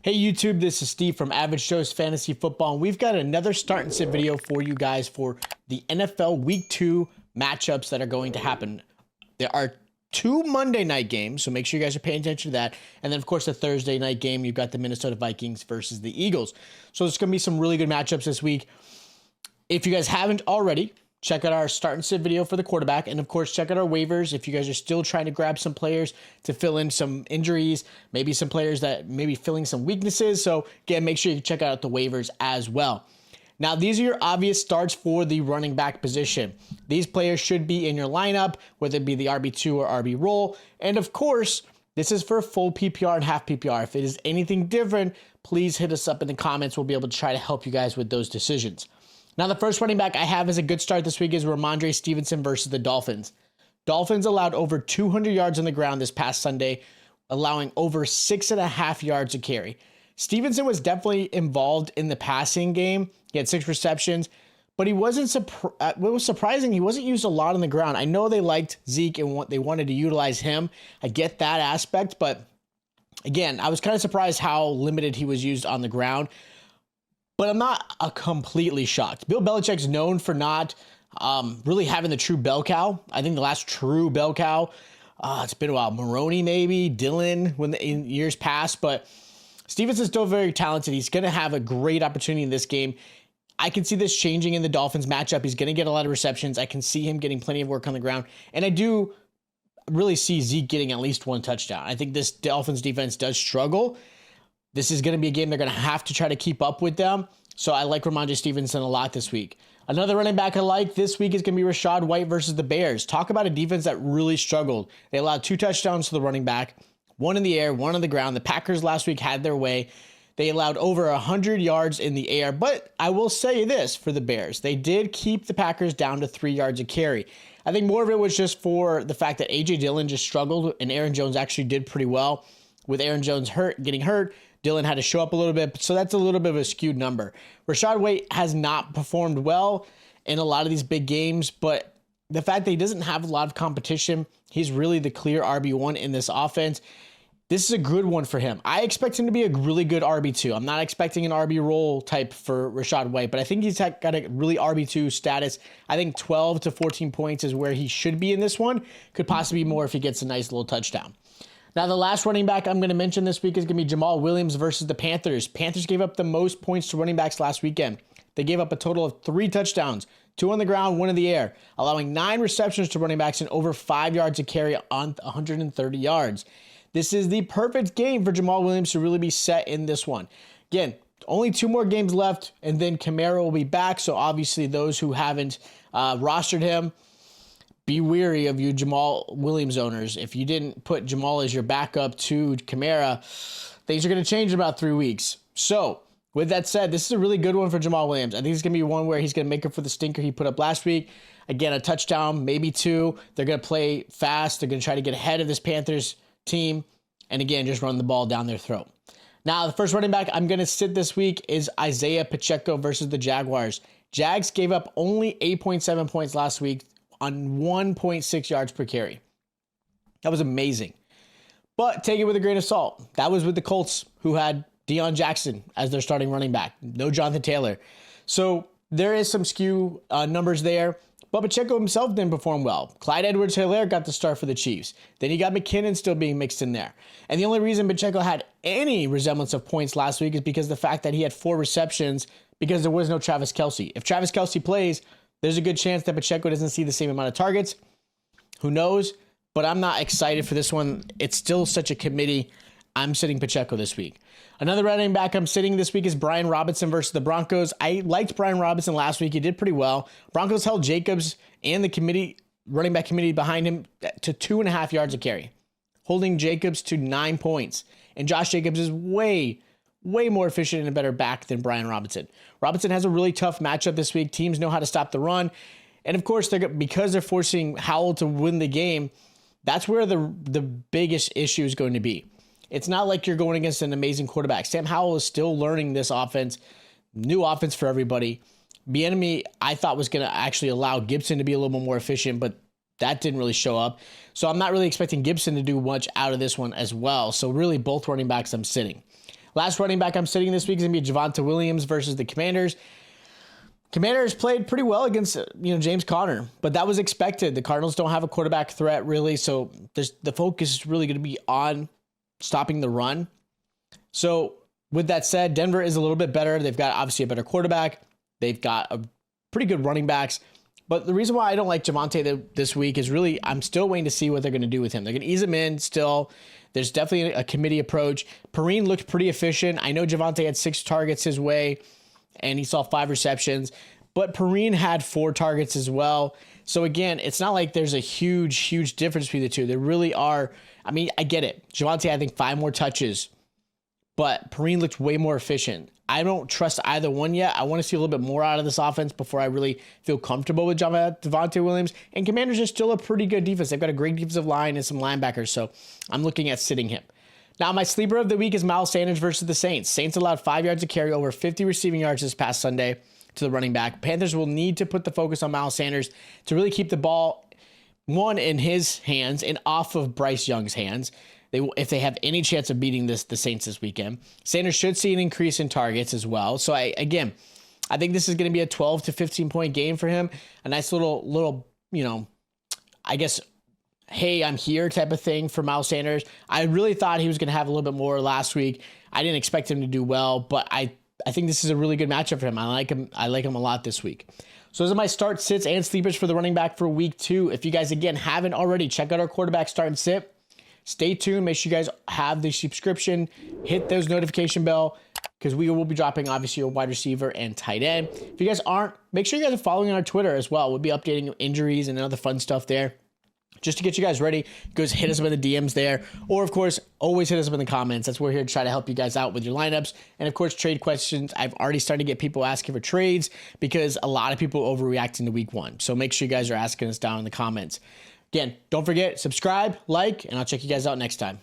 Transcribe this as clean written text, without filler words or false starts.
Hey YouTube, this is Steve from Average Joe's Fantasy Football, and we've got another start and sit video for you guys for the NFL Week 2 matchups that are going to happen. There are 2 Monday night games, so make sure you guys are paying attention to that. And then, of course, the Thursday night game, you've got the Minnesota Vikings versus the Eagles. So there's going to be some really good matchups this week. If you guys haven't already, check out our start and sit video for the quarterback. And of course, check out our waivers if you guys are still trying to grab some players to fill in some injuries, maybe some players that maybe filling some weaknesses. So again, make sure you check out the waivers as well. Now, these are your obvious starts for the running back position. These players should be in your lineup, whether it be the RB2 or RB role. And of course, this is for full PPR and half PPR. If it is anything different, please hit us up in the comments. We'll be able to try to help you guys with those decisions. Now, the first running back I have as a good start this week is Ramondre Stevenson versus the Dolphins. Dolphins allowed over 200 yards on the ground this past Sunday, allowing over 6.5 yards a carry. Stevenson was definitely involved in the passing game. He had 6 receptions, but he wasn't. What was surprising, he wasn't used a lot on the ground. I know they liked Zeke and they wanted to utilize him. I get that aspect, but again, I was kind of surprised how limited he was used on the ground. But I'm not completely shocked. Bill Belichick's known for not really having the true bell cow. I think the last true bell cow, it's been a while. Maroney maybe, Dillon in years past. But Stevenson's still very talented. He's going to have a great opportunity in this game. I can see this changing in the Dolphins matchup. He's going to get a lot of receptions. I can see him getting plenty of work on the ground. And I do really see Zeke getting at least 1 touchdown. I think this Dolphins defense does struggle. This is going to be a game they're going to have to try to keep up with them. So I like Ramondre Stevenson a lot this week. Another running back I like this week is going to be Rachaad White versus the Bears. Talk about a defense that really struggled. They allowed 2 touchdowns to the running back, 1 in the air, 1 on the ground. The Packers last week had their way. They allowed over 100 yards in the air. But I will say this for the Bears. They did keep the Packers down to 3 yards a carry. I think more of it was just for the fact that A.J. Dillon just struggled and Aaron Jones actually did pretty well. With Aaron Jones getting hurt, Dillon had to show up a little bit, so that's a little bit of a skewed number. Rachaad White has not performed well in a lot of these big games, but the fact that he doesn't have a lot of competition, he's really the clear RB1 in this offense. This is a good one for him. I expect him to be a really good RB2. I'm not expecting an RB role type for Rachaad White, but I think he's got a really RB2 status. I think 12 to 14 points is where he should be in this one. Could possibly be more if he gets a nice little touchdown. Now, the last running back I'm going to mention this week is going to be Jamal Williams versus the Panthers. Panthers gave up the most points to running backs last weekend. They gave up a total of 3 touchdowns, 2 on the ground, 1 in the air, allowing 9 receptions to running backs and over 5 yards a carry on 130 yards. This is the perfect game for Jamal Williams to really be set in this one. Again, only 2 more games left, and then Kamara will be back. So obviously those who haven't rostered him, be wary of you Jamal Williams owners. If you didn't put Jamal as your backup to Kamara, things are going to change in about 3 weeks. So with that said, this is a really good one for Jamal Williams. I think it's going to be one where he's going to make up for the stinker he put up last week. Again, a touchdown, maybe 2. They're going to play fast. They're going to try to get ahead of this Panthers team. And again, just run the ball down their throat. Now, the first running back I'm going to sit this week is Isaiah Pacheco versus the Jaguars. Jags gave up only 8.7 points last week on 1.6 yards per carry. That was amazing. But take it with a grain of salt. That was with the Colts, who had Deion Jackson as their starting running back. No Jonathan Taylor. So there is some skew numbers there. But Pacheco himself didn't perform well. Clyde Edwards-Helaire got the start for the Chiefs. Then you got McKinnon still being mixed in there. And the only reason Pacheco had any resemblance of points last week is because of the fact that he had 4 receptions because there was no Travis Kelce. If Travis Kelce plays, there's a good chance that Pacheco doesn't see the same amount of targets. Who knows? But I'm not excited for this one. It's still such a committee. I'm sitting Pacheco this week. Another running back I'm sitting this week is Brian Robinson versus the Broncos. I liked Brian Robinson last week. He did pretty well. Broncos held Jacobs and the running back committee behind him to 2.5 yards a carry, holding Jacobs to 9 points. And Josh Jacobs is way more efficient and a better back than Brian Robinson. Robinson has a really tough matchup this week. Teams know how to stop the run. And of course, because they're forcing Howell to win the game, that's where the biggest issue is going to be. It's not like you're going against an amazing quarterback. Sam Howell is still learning this offense, new offense for everybody. Bieniemy, I thought, was going to actually allow Gibson to be a little bit more efficient, but that didn't really show up. So I'm not really expecting Gibson to do much out of this one as well. So really both running backs I'm sitting. Last running back I'm sitting this week is going to be Javonte Williams versus the Commanders. Commanders played pretty well against James Conner, but that was expected. The Cardinals don't have a quarterback threat really, so the focus is really going to be on stopping the run. So with that said, Denver is a little bit better. They've got obviously a better quarterback. They've got a pretty good running backs. But the reason why I don't like Javonte this week is really I'm still waiting to see what they're going to do with him. They're going to ease him in still. There's definitely a committee approach. Perrine looked pretty efficient. I know Javonte had 6 targets his way, and he saw 5 receptions. But Perrine had 4 targets as well. So again, it's not like there's a huge difference between the two. There really are. I mean, I get it. Javonte, I think 5 more touches. But Perrine looked way more efficient. I don't trust either one yet. I want to see a little bit more out of this offense before I really feel comfortable with Javonte Williams. And Commanders are still a pretty good defense. They've got a great defensive line and some linebackers, so I'm looking at sitting him. Now, my sleeper of the week is Miles Sanders versus the Saints. Saints allowed 5 yards to carry, over 50 receiving yards this past Sunday to the running back. Panthers will need to put the focus on Miles Sanders to really keep the ball, one, in his hands and off of Bryce Young's hands. If they have any chance of beating the Saints this weekend. Sanders should see an increase in targets as well. So I think this is going to be a 12 to 15 point game for him. A nice little, I guess, hey, I'm here type of thing for Miles Sanders. I really thought he was going to have a little bit more last week. I didn't expect him to do well, but I think this is a really good matchup for him. I like him a lot this week. So those are my start, sits, and sleepers for the running back for week 2. If you guys, again, haven't already, check out our quarterback start and sit. Stay tuned. Make sure you guys have the subscription. Hit those notification bell because we will be dropping, obviously, a wide receiver and tight end. If you guys aren't, make sure you guys are following our Twitter as well. We'll be updating injuries and other fun stuff there. Just to get you guys ready, go hit us up in the DMs there. Or, of course, always hit us up in the comments. That's where we're here to try to help you guys out with your lineups. And, of course, trade questions. I've already started to get people asking for trades because a lot of people overreacting to week 1. So make sure you guys are asking us down in the comments. Again, don't forget, subscribe, like, and I'll check you guys out next time.